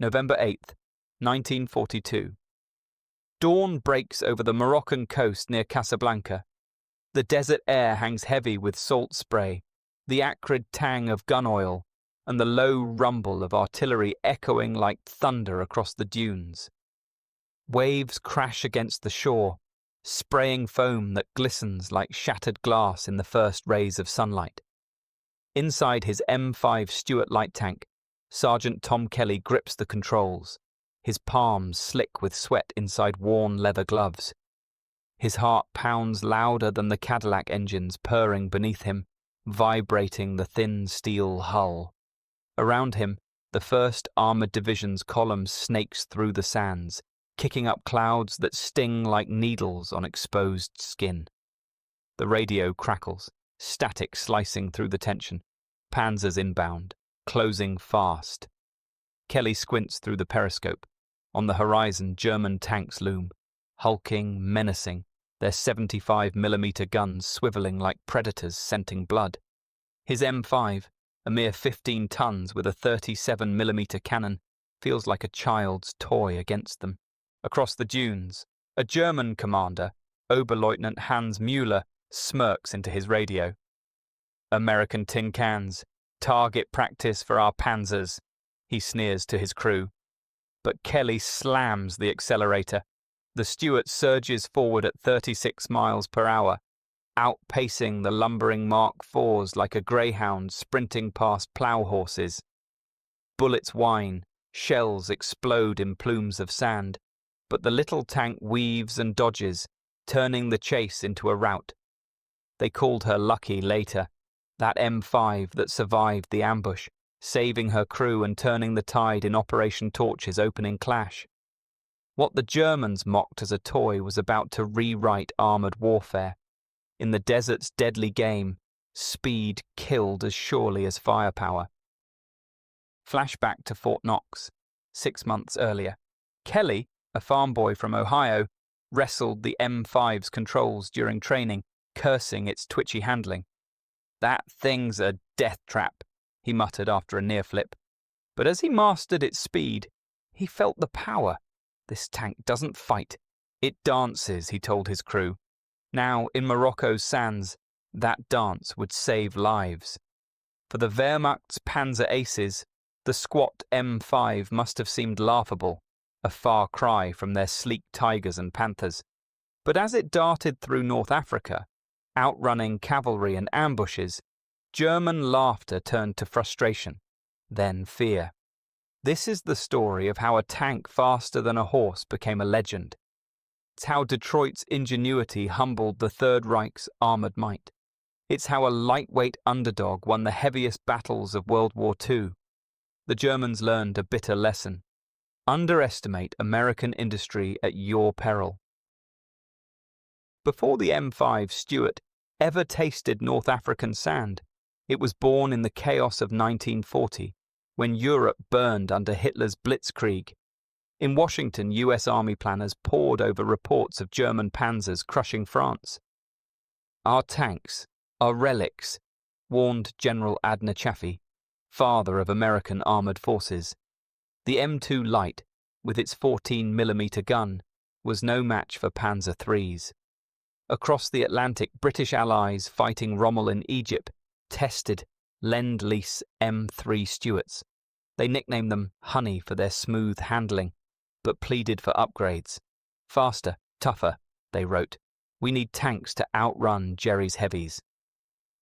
November 8th, 1942. Dawn breaks over the Moroccan coast near Casablanca. The desert air hangs heavy with salt spray, the acrid tang of gun oil, and the low rumble of artillery echoing like thunder across the dunes. Waves crash against the shore, spraying foam that glistens like shattered glass in the first rays of sunlight. Inside his M5 Stuart light tank, Sergeant Tom Kelly grips the controls, his palms slick with sweat inside worn leather gloves. His heart pounds louder than the Cadillac engines purring beneath him, vibrating the thin steel hull. Around him, the 1st Armoured Division's column snakes through the sands, kicking up clouds that sting like needles on exposed skin. The radio crackles, static slicing through the tension. Panzers inbound, closing fast. Kelly squints through the periscope. On the horizon, German tanks loom, hulking, menacing, their 75mm guns swiveling like predators scenting blood. His M5, a mere 15 tons with a 37mm cannon, feels like a child's toy against them. Across the dunes, a German commander, Oberleutnant Hans Müller, smirks into his radio. "American tin cans, target practice for our Panzers," he sneers to his crew. But Kelly slams the accelerator. The Stuart surges forward at 36 miles per hour, outpacing the lumbering Mark IVs like a greyhound sprinting past plough horses. Bullets whine, shells explode in plumes of sand, but the little tank weaves and dodges, turning the chase into a rout. They called her lucky later, that M5 that survived the ambush, saving her crew and turning the tide in Operation Torch's opening clash. What the Germans mocked as a toy was about to rewrite armoured warfare. In the desert's deadly game, speed killed as surely as firepower. Flashback to Fort Knox, 6 months earlier. Kelly, a farm boy from Ohio, wrestled the M5's controls during training, cursing its twitchy handling. "That thing's a death trap," he muttered after a near flip. But as he mastered its speed, he felt the power. "This tank doesn't fight, it dances," he told his crew. Now, in Morocco's sands, that dance would save lives. For the Wehrmacht's Panzer aces, the squat M5 must have seemed laughable, a far cry from their sleek tigers and panthers. But as it darted through North Africa, outrunning cavalry and ambushes, German laughter turned to frustration, then fear. This is the story of how a tank faster than a horse became a legend. It's how Detroit's ingenuity humbled the Third Reich's armoured might. It's how a lightweight underdog won the heaviest battles of World War II. The Germans learned a bitter lesson. Underestimate American industry at your peril. Before the M5 Stuart ever tasted North African sand, it was born in the chaos of 1940, when Europe burned under Hitler's blitzkrieg. In Washington, US Army planners pored over reports of German panzers crushing France. "Our tanks, our relics," warned General Adner Chaffee, father of American armoured forces. The M2 Light, with its 14mm gun, was no match for Panzer IIIs. Across the Atlantic, British allies fighting Rommel in Egypt tested Lend-Lease M3 Stuarts. They nicknamed them Honey for their smooth handling, but pleaded for upgrades. "Faster, tougher," they wrote. "We need tanks to outrun Jerry's heavies."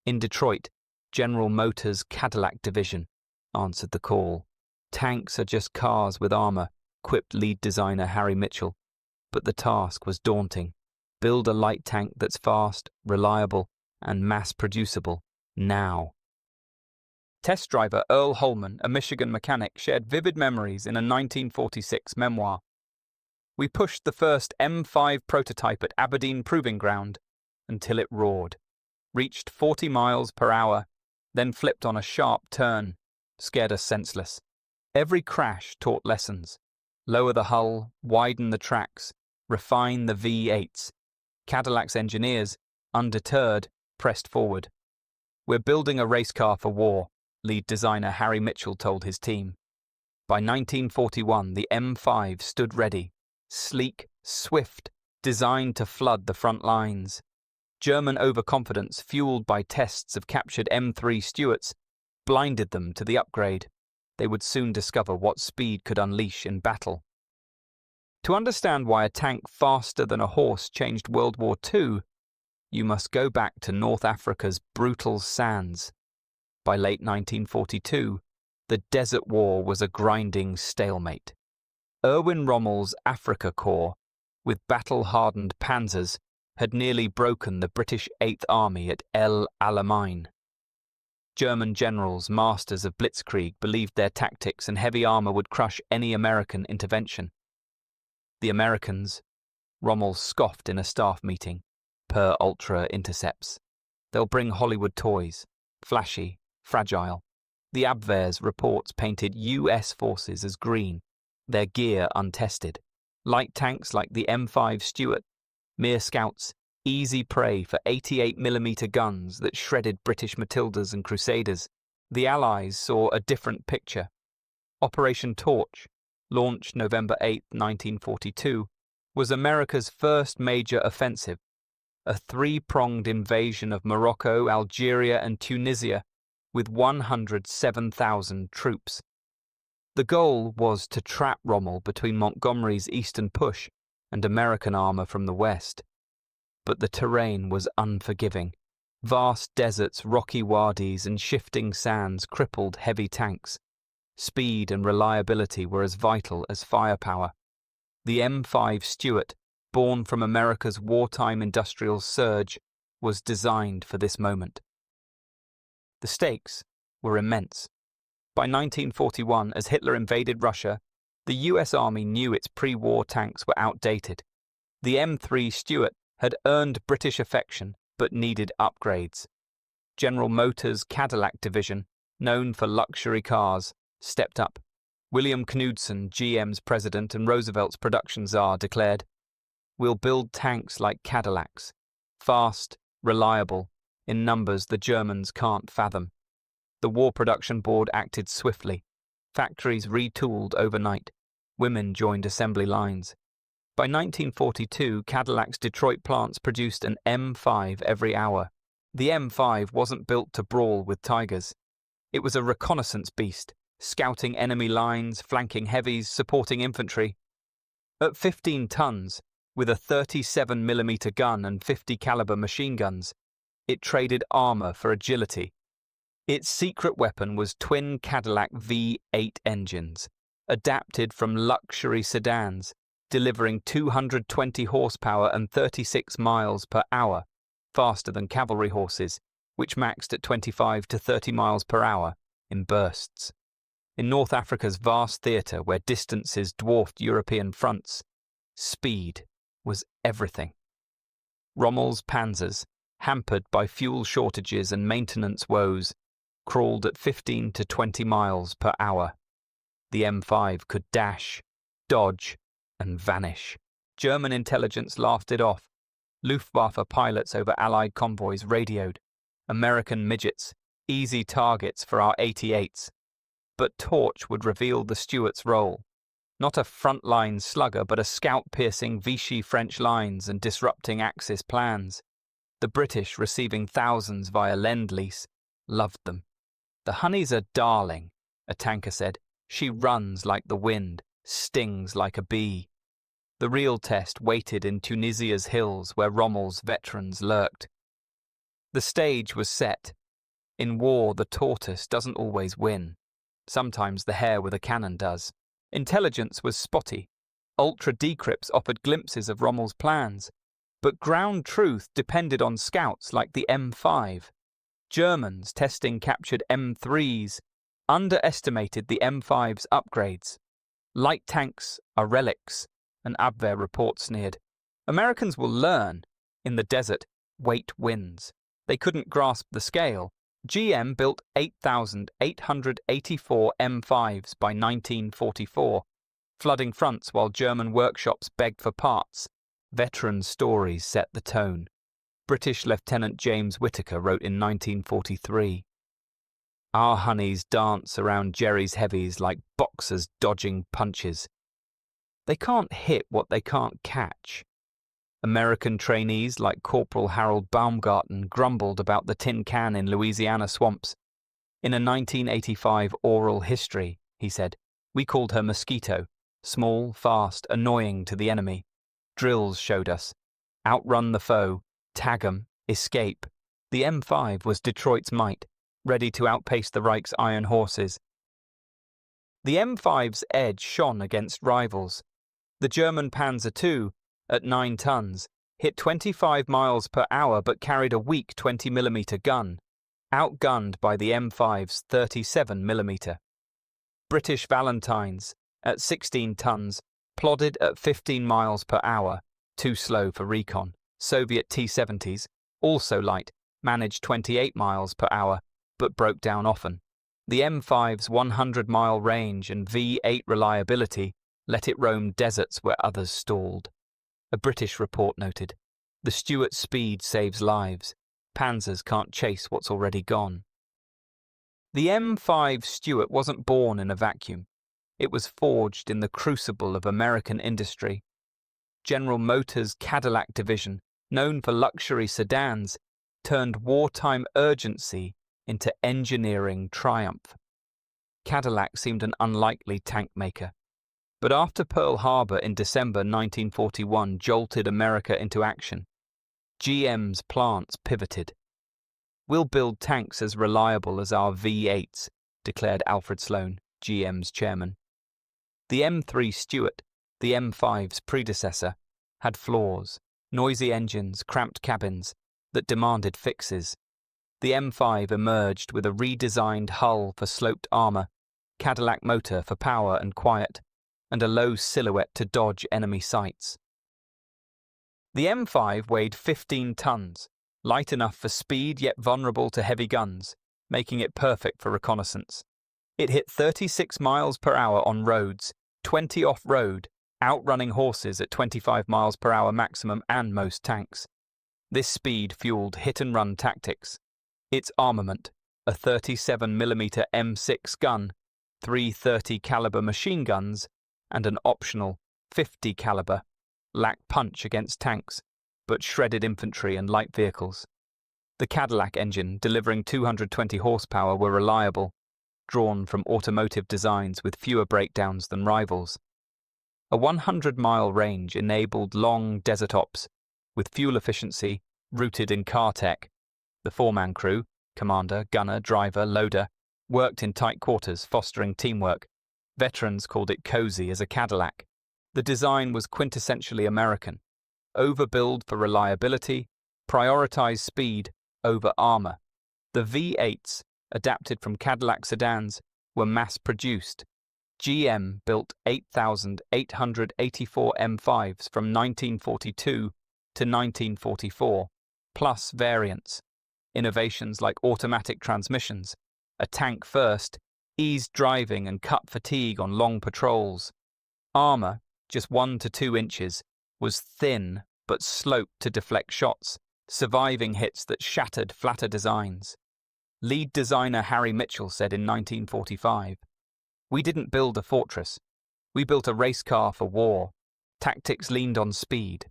In Detroit, General Motors' Cadillac division answered the call. "Tanks are just cars with armor," quipped lead designer Harry Mitchell. But the task was daunting. Build a light tank that's fast, reliable, and mass-producible, now. Test driver Earl Holman, a Michigan mechanic, shared vivid memories in a 1946 memoir. "We pushed the first M5 prototype at Aberdeen Proving Ground until it roared, reached 40 miles per hour, then flipped on a sharp turn, scared us senseless. Every crash taught lessons. Lower the hull, widen the tracks, refine the V8s. Cadillac's engineers, undeterred, pressed forward. We're building a race car for war," lead designer Harry Mitchell told his team. By 1941, the M5 stood ready, sleek, swift, designed to flood the front lines. German overconfidence, fueled by tests of captured M3 Stuarts, blinded them to the upgrade. They would soon discover what speed could unleash in battle. To understand why a tank faster than a horse changed World War II, you must go back to North Africa's brutal sands. By late 1942, the Desert War was a grinding stalemate. Erwin Rommel's Africa Corps, with battle-hardened Panzers, had nearly broken the British Eighth Army at El Alamein. German generals, masters of blitzkrieg, believed their tactics and heavy armor would crush any American intervention. The Americans, Rommel scoffed in a staff meeting, per ultra intercepts. They'll bring Hollywood toys, flashy, fragile. The Abwehr's reports painted US forces as green, their gear untested. Light tanks like the M5 Stuart, mere scouts, easy prey for 88mm guns that shredded British Matildas and Crusaders. The Allies saw a different picture. Operation Torch, launched November 8, 1942, was America's first major offensive, a three-pronged invasion of Morocco, Algeria and Tunisia with 107,000 troops. The goal was to trap Rommel between Montgomery's eastern push and American armor from the west. But the terrain was unforgiving. Vast deserts, rocky wadis and shifting sands crippled heavy tanks. Speed and reliability were as vital as firepower. The M5 Stuart, born from America's wartime industrial surge, was designed for this moment. The stakes were immense. By 1941, as Hitler invaded Russia, the US Army knew its pre-war tanks were outdated. The M3 Stuart had earned British affection but needed upgrades. General Motors' Cadillac division, known for luxury cars, stepped up. William Knudsen, GM's president and Roosevelt's production czar, declared, "We'll build tanks like Cadillacs, fast, reliable, in numbers the Germans can't fathom." The War Production Board acted swiftly. Factories retooled overnight. Women joined assembly lines. By 1942, Cadillac's Detroit plants produced an M5 every hour. The M5 wasn't built to brawl with tigers. It was a reconnaissance beast, scouting enemy lines, flanking heavies, supporting infantry. At 15 tons, with a 37mm gun and 50 caliber machine guns, it traded armor for agility. Its secret weapon was twin Cadillac V8 engines, adapted from luxury sedans, delivering 220 horsepower and 36 miles per hour, faster than cavalry horses, which maxed at 25 to 30 miles per hour in bursts. In North Africa's vast theatre, where distances dwarfed European fronts, speed was everything. Rommel's Panzers, hampered by fuel shortages and maintenance woes, crawled at 15 to 20 miles per hour. The M5 could dash, dodge, and vanish. German intelligence laughed it off. Luftwaffe pilots over Allied convoys radioed, "American midgets, easy targets for our 88s. But Torch would reveal the Stuart's role. Not a frontline slugger, but a scout piercing Vichy French lines and disrupting Axis plans. The British, receiving thousands via Lend-Lease, loved them. "The Honey's a darling," a tanker said. "She runs like the wind, stings like a bee." The real test waited in Tunisia's hills, where Rommel's veterans lurked. The stage was set. In war, the tortoise doesn't always win. Sometimes the hare with a cannon does. Intelligence was spotty. Ultra-decrypts offered glimpses of Rommel's plans. But ground truth depended on scouts like the M5. Germans testing captured M3s underestimated the M5's upgrades. "Light tanks are relics," an Abwehr report sneered. "Americans will learn. In the desert, weight wins." They couldn't grasp the scale. GM built 8,884 M5s by 1944, flooding fronts while German workshops begged for parts. Veteran stories set the tone. British Lieutenant James Whittaker wrote in 1943, Our honeys dance around Jerry's heavies like boxers dodging punches. They can't hit what they can't catch. American trainees like Corporal Harold Baumgarten grumbled about the tin can in Louisiana swamps. In a 1985 oral history, he said, we called her Mosquito, small, fast, annoying to the enemy. Drills showed us. Outrun the foe, tag 'em, escape. The M5 was Detroit's might, ready to outpace the Reich's iron horses. The M5's edge shone against rivals. The German Panzer II, at 9 tons, hit 25 miles per hour but carried a weak 20mm gun, outgunned by the M5's 37mm. British Valentines, at 16 tons, plodded at 15 miles per hour, too slow for recon. Soviet T-70s, also light, managed 28 miles per hour, but broke down often. The M5's 100-mile range and V8 reliability let it roam deserts where others stalled. A British report noted, the Stuart's speed saves lives. Panzers can't chase what's already gone. The M5 Stuart wasn't born in a vacuum. It was forged in the crucible of American industry. General Motors' Cadillac division, known for luxury sedans, turned wartime urgency into engineering triumph. Cadillac seemed an unlikely tank maker. But after Pearl Harbor in December 1941 jolted America into action, GM's plants pivoted. We'll build tanks as reliable as our V8s, declared Alfred Sloan, GM's chairman. The M3 Stuart, the M5's predecessor, had flaws, noisy engines, cramped cabins, that demanded fixes. The M5 emerged with a redesigned hull for sloped armor, Cadillac motor for power and quiet, and a low silhouette to dodge enemy sights. The M5 weighed 15 tons, light enough for speed yet vulnerable to heavy guns, making it perfect for reconnaissance. It hit 36 miles per hour on roads, 20 off-road, outrunning horses at 25 miles per hour maximum and most tanks. This speed fueled hit-and-run tactics. Its armament, a 37mm M6 gun, 330 caliber machine guns, and an optional 50 caliber, lacked punch against tanks, but shredded infantry and light vehicles. The Cadillac engine, delivering 220 horsepower, were reliable, drawn from automotive designs with fewer breakdowns than rivals. A 100-mile range enabled long desert ops, with fuel efficiency rooted in car tech. The four-man crew, commander, gunner, driver, loader, worked in tight quarters, fostering teamwork. Veterans called it cozy as a Cadillac. The design was quintessentially American. Overbuild for reliability, prioritize speed over armor. The V8s, adapted from Cadillac sedans, were mass-produced. GM built 8,884 M5s from 1942 to 1944, plus variants. Innovations like automatic transmissions, a tank first, eased driving and cut fatigue on long patrols. Armor, just 1 to 2 inches, was thin but sloped to deflect shots, surviving hits that shattered flatter designs. Lead designer Harry Mitchell said in 1945, "We didn't build a fortress. We built a race car for war. Tactics leaned on speed.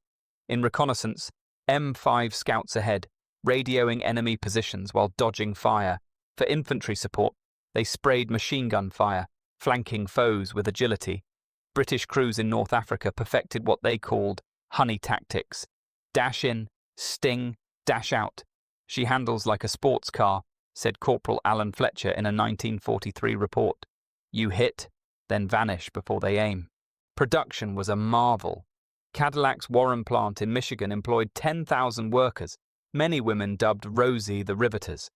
In reconnaissance, M5 scouts ahead, radioing enemy positions while dodging fire. For infantry support, they sprayed machine gun fire, flanking foes with agility. British crews in North Africa perfected what they called honey tactics. Dash in, sting, dash out. She handles like a sports car," said Corporal Alan Fletcher in a 1943 report. You hit, then vanish before they aim. Production was a marvel. Cadillac's Warren plant in Michigan employed 10,000 workers, many women dubbed Rosie the Riveters.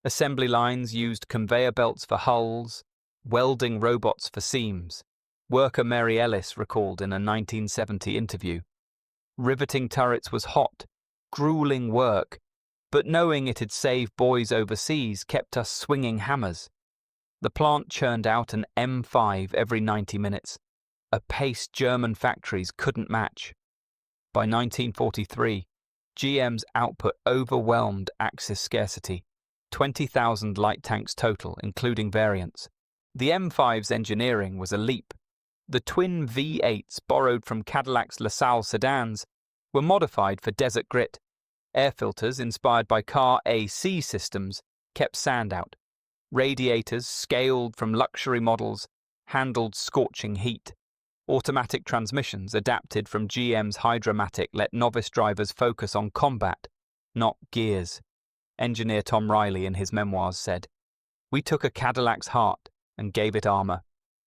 Assembly lines used conveyor belts for hulls, welding robots for seams. Worker Mary Ellis recalled in a 1970 interview. Riveting turrets was hot, grueling work, but knowing it had saved boys overseas kept us swinging hammers. The plant churned out an M5 every 90 minutes, a pace German factories couldn't match. By 1943, GM's output overwhelmed Axis scarcity. 20,000 light tanks total, including variants. The M5's engineering was a leap. The twin V8s, borrowed from Cadillac's LaSalle sedans, were modified for desert grit. Air filters, inspired by car AC systems, kept sand out. Radiators, scaled from luxury models, handled scorching heat. Automatic transmissions, adapted from GM's Hydra-matic, let novice drivers focus on combat, not gears. Engineer Tom Riley in his memoirs said, "We took a Cadillac's heart and gave it armor.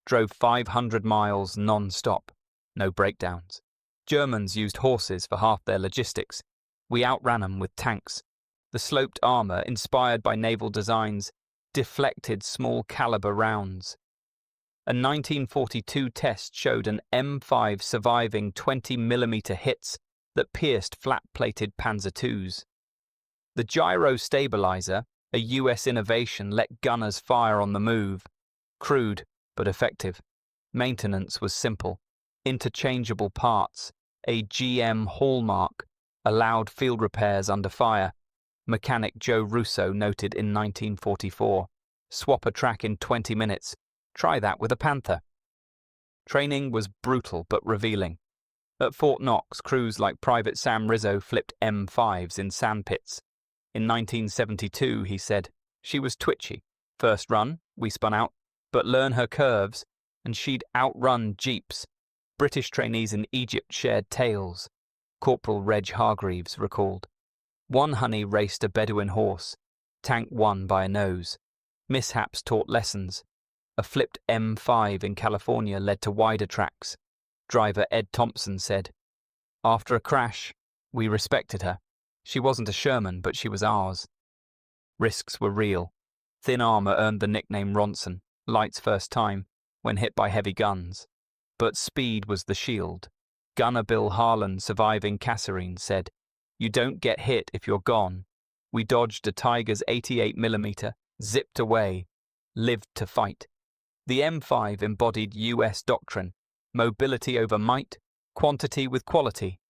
Drove 500 miles non-stop. No breakdowns. Germans used horses for half their logistics. We outran them with tanks. The sloped armor, inspired by naval designs, deflected small caliber rounds. A 1942 test showed an M5 surviving 20mm hits that pierced flat-plated Panzer IIs. The gyro stabilizer, a US innovation, let gunners fire on the move. Crude, but effective. Maintenance was simple. Interchangeable parts. A GM hallmark allowed field repairs under fire. Mechanic Joe Russo noted in 1944, "Swap a track in 20 minutes. Try that with a Panther." Training was brutal but revealing. At Fort Knox, crews like Private Sam Rizzo flipped M5s in sandpits. In 1972, he said, "She was twitchy. First run, we spun out, but learn her curves, and she'd outrun jeeps." British trainees in Egypt shared tales. Corporal Reg Hargreaves recalled, "One honey raced a Bedouin horse. Tank won by a nose. Mishaps taught lessons. A flipped M5 in California led to wider tracks." Driver Ed Thompson said, "After a crash, we respected her. She wasn't a Sherman, but she was ours." Risks were real. Thin armor earned the nickname Ronson, light's first time, when hit by heavy guns. But speed was the shield. Gunner Bill Harlan, surviving Kasserine, said, "You don't get hit if you're gone. We dodged a Tiger's 88mm, zipped away, lived to fight." The M5 embodied US doctrine, mobility over might, quantity with quality.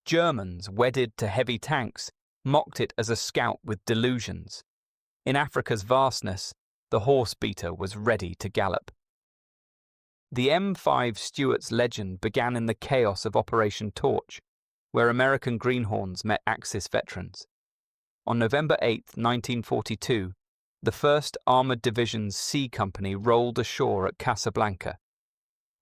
Germans, wedded to heavy tanks, mocked it as a scout with delusions. In Africa's vastness, the horse beater was ready to gallop. The M5 Stuart's legend began in the chaos of Operation Torch, where American greenhorns met Axis veterans. On November 8, 1942, the 1st Armoured Division's C Company rolled ashore at Casablanca.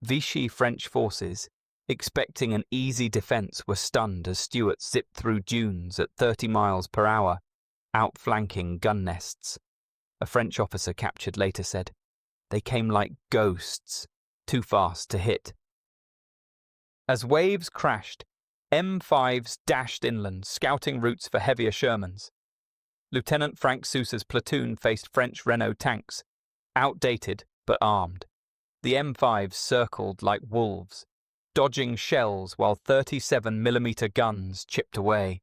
Vichy French forces, expecting an easy defence, were stunned as Stuart zipped through dunes at 30 miles per hour, outflanking gun nests. A French officer captured later said, "They came like ghosts, too fast to hit." As waves crashed, M5s dashed inland, scouting routes for heavier Shermans. Lieutenant Frank Sousa's platoon faced French Renault tanks, outdated but armed. The M5s circled like wolves, dodging shells while 37mm guns chipped away.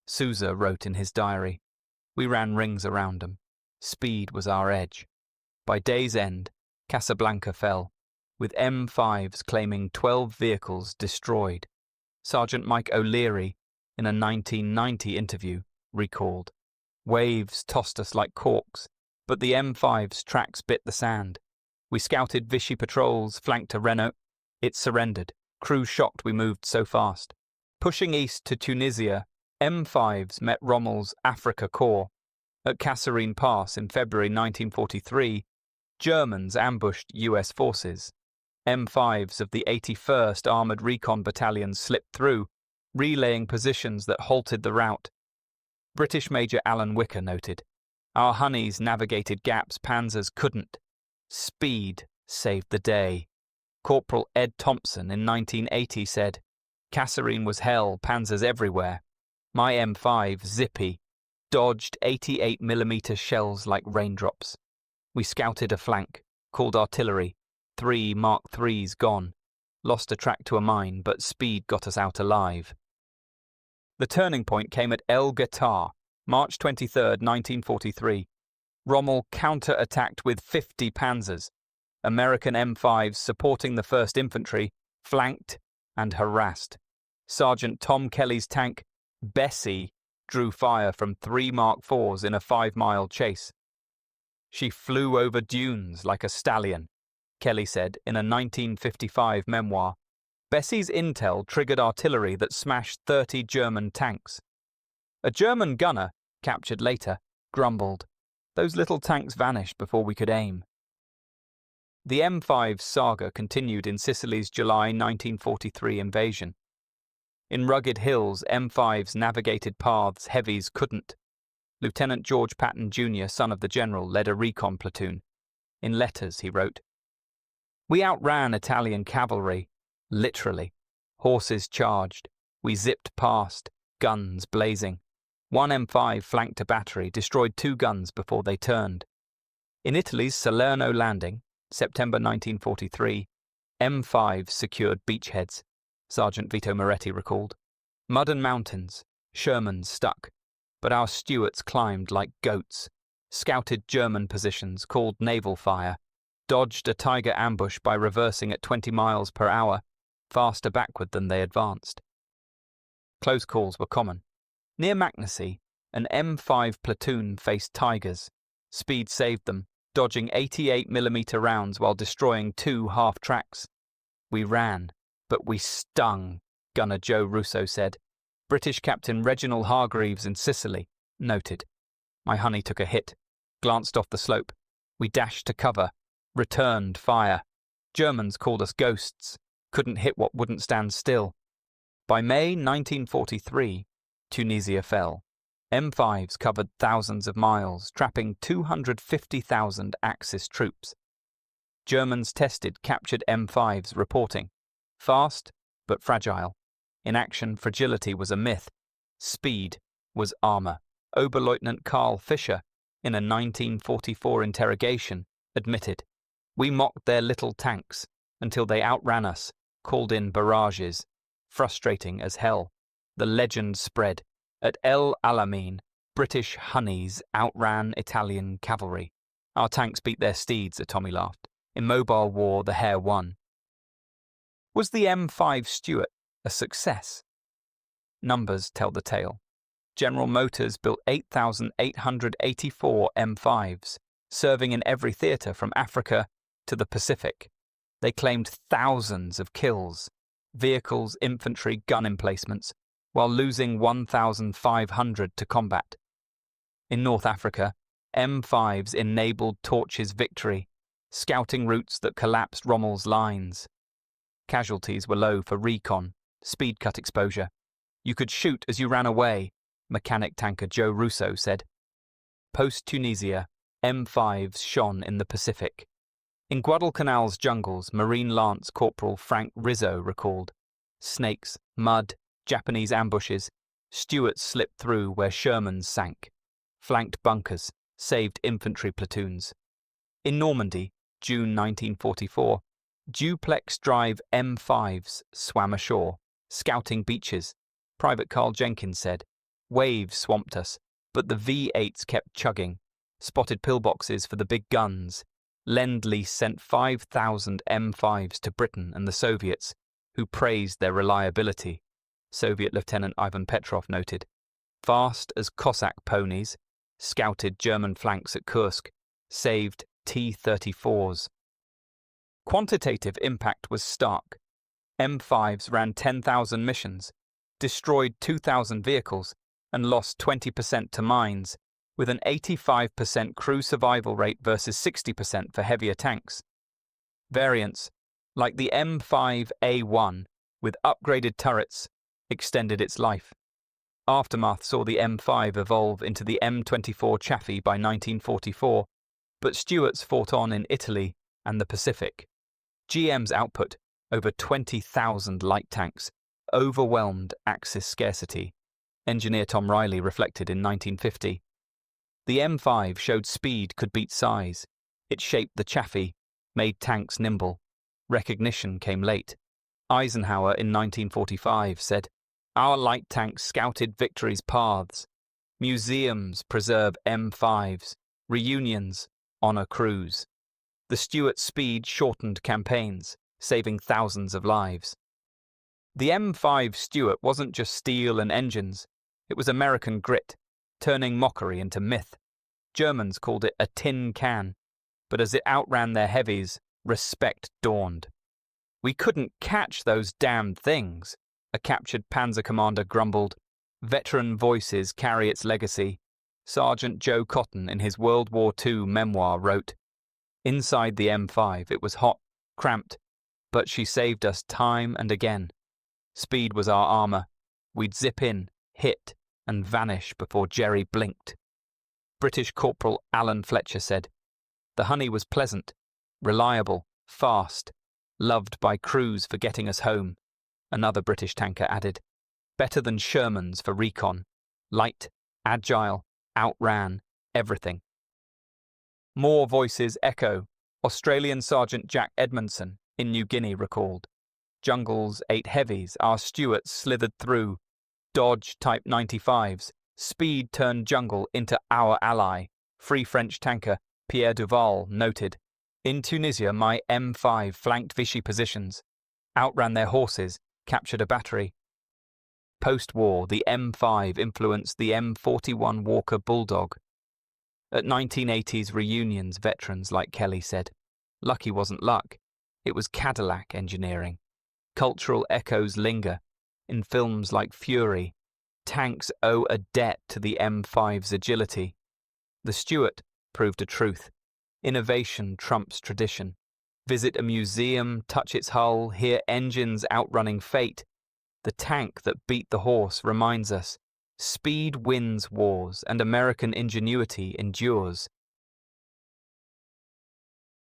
Sousa wrote in his diary, "We ran rings around them. Speed was our edge." By day's end, Casablanca fell, with M5s claiming 12 vehicles destroyed. Sergeant Mike O'Leary, in a 1990 interview, recalled, "Waves tossed us like corks, but the M5's tracks bit the sand. We scouted Vichy patrols, flanked a Renault. It surrendered. Crew shocked we moved so fast." Pushing east to Tunisia, M5s met Rommel's Africa Corps. At Kasserine Pass in February 1943, Germans ambushed US forces. M5s of the 81st Armoured Recon Battalion slipped through, relaying positions that halted the rout. British Major Alan Wicker noted, "Our honeys navigated gaps Panzers couldn't. Speed saved the day." Corporal Ed Thompson in 1980 said, "Kasserine was hell, Panzers everywhere. My M5, zippy, dodged 88mm shells like raindrops. We scouted a flank, called artillery, 3 Mark IVs gone. Lost a track to a mine, but speed got us out alive." The turning point came at El Guettar, March 23, 1943. Rommel counterattacked with 50 Panzers. American M5s supporting the 1st Infantry, flanked and harassed. Sergeant Tom Kelly's tank, Bessie, drew fire from 3 Mark IVs in a 5-mile chase. "She flew over dunes like a stallion," Kelly said in a 1955 memoir. Bessie's intel triggered artillery that smashed 30 German tanks. A German gunner, captured later, grumbled, "Those little tanks vanished before we could aim." The M5 saga continued in Sicily's July 1943 invasion. In rugged hills, M5s navigated paths heavies couldn't. Lieutenant George Patton Jr., son of the general, led a recon platoon. In letters, he wrote, "We outran Italian cavalry, literally. Horses charged. We zipped past, guns blazing. One M5 flanked a battery, destroyed 2 guns before they turned." In Italy's Salerno landing, September 1943, M5 secured beachheads, Sergeant Vito Moretti recalled. "Mud and mountains, Shermans stuck, but our Stuarts climbed like goats, scouted German positions, called naval fire, dodged a Tiger ambush by reversing at 20 miles per hour, faster backward than they advanced." Close calls were common. Near Magnesy, an M5 platoon faced Tigers. Speed saved them, dodging 88mm rounds while destroying 2 half-tracks. "We ran, but we stung," Gunner Joe Russo said. British Captain Reginald Hargreaves in Sicily noted, "My honey took a hit, glanced off the slope. We dashed to cover, returned fire. Germans called us ghosts, couldn't hit what wouldn't stand still." By May 1943, Tunisia fell. M5s covered thousands of miles, trapping 250,000 Axis troops. Germans tested captured M5s, reporting, "Fast, but fragile. In action, fragility was a myth. Speed was armor." Oberleutnant Karl Fischer, in a 1944 interrogation, admitted, "We mocked their little tanks until they outran us, called in barrages. Frustrating as hell. The legend spread. At El Alamein, British honeys outran Italian cavalry. Our tanks beat their steeds," Tommy laughed. "In mobile war, the hare won." Was the M5 Stuart a success? Numbers tell the tale. General Motors built 8,884 M5s, serving in every theatre from Africa to the Pacific. They claimed thousands of kills, vehicles, infantry, gun emplacements, while losing 1,500 to combat. In North Africa, M5s enabled Torch's victory, scouting routes that collapsed Rommel's lines. Casualties were low for recon, speed cut exposure. "You could shoot as you ran away," mechanic tanker Joe Russo said. Post-Tunisia, M5s shone in the Pacific. In Guadalcanal's jungles, Marine Lance Corporal Frank Rizzo recalled, "Snakes, mud, Japanese ambushes, Stuarts slipped through where Shermans sank, flanked bunkers, saved infantry platoons." In Normandy, June 1944, duplex drive M5s swam ashore, scouting beaches. Private Carl Jenkins said, "Waves swamped us, but the V8s kept chugging, spotted pillboxes for the big guns." Lend-Lease sent 5,000 M5s to Britain and the Soviets, who praised their reliability. Soviet Lieutenant Ivan Petrov noted, "Fast as Cossack ponies, scouted German flanks at Kursk, saved T-34s." Quantitative impact was stark. M5s ran 10,000 missions, destroyed 2,000 vehicles, and lost 20% to mines, with an 85% crew survival rate versus 60% for heavier tanks. Variants, like the M5A1, with upgraded turrets, extended its life. Aftermath saw the M5 evolve into the M24 Chaffee by 1944, but Stuarts fought on in Italy and the Pacific. GM's output, over 20,000 light tanks, overwhelmed Axis scarcity. Engineer Tom Riley reflected in 1950. The M5 showed speed could beat size. It shaped the Chaffee, made tanks nimble. Recognition came late. Eisenhower in 1945 said, "Our light tanks scouted victory's paths. Museums preserve M5s, reunions honor crews." The Stuart speed shortened campaigns, saving thousands of lives. The M5 Stuart wasn't just steel and engines, It was American grit, turning mockery into myth. Germans called it a tin can, but as it outran their heavies, respect dawned. "We couldn't catch those damned things," a captured panzer commander grumbled. Veteran voices carry its legacy. Sergeant Joe Cotton, in his World War II memoir, wrote, "Inside the M5, it was hot, cramped, but she saved us time and again. Speed was our armor. We'd zip in, hit, and vanish before Jerry blinked." British Corporal Alan Fletcher said, "The honey was pleasant, reliable, fast, loved by crews for getting us home." Another British tanker added, "Better than Shermans for recon. Light, agile, outran, everything." More voices echo. Australian Sergeant Jack Edmondson in New Guinea recalled, "Jungles ate heavies, our Stuarts slithered through. Dodge Type 95s. Speed turned jungle into our ally." Free French tanker Pierre Duval noted, "In Tunisia, my M5 flanked Vichy positions, outran their horses, captured a battery." Post-war, the M5 influenced the M41 Walker Bulldog. At 1980s reunions, veterans like Kelly said, "Lucky wasn't luck, it was Cadillac engineering." Cultural echoes linger. In films like Fury, tanks owe a debt to the M5's agility. The Stuart proved a truth. Innovation trumps tradition. Visit a museum, touch its hull, hear engines outrunning fate. The tank that beat the horse reminds us, speed wins wars and American ingenuity endures.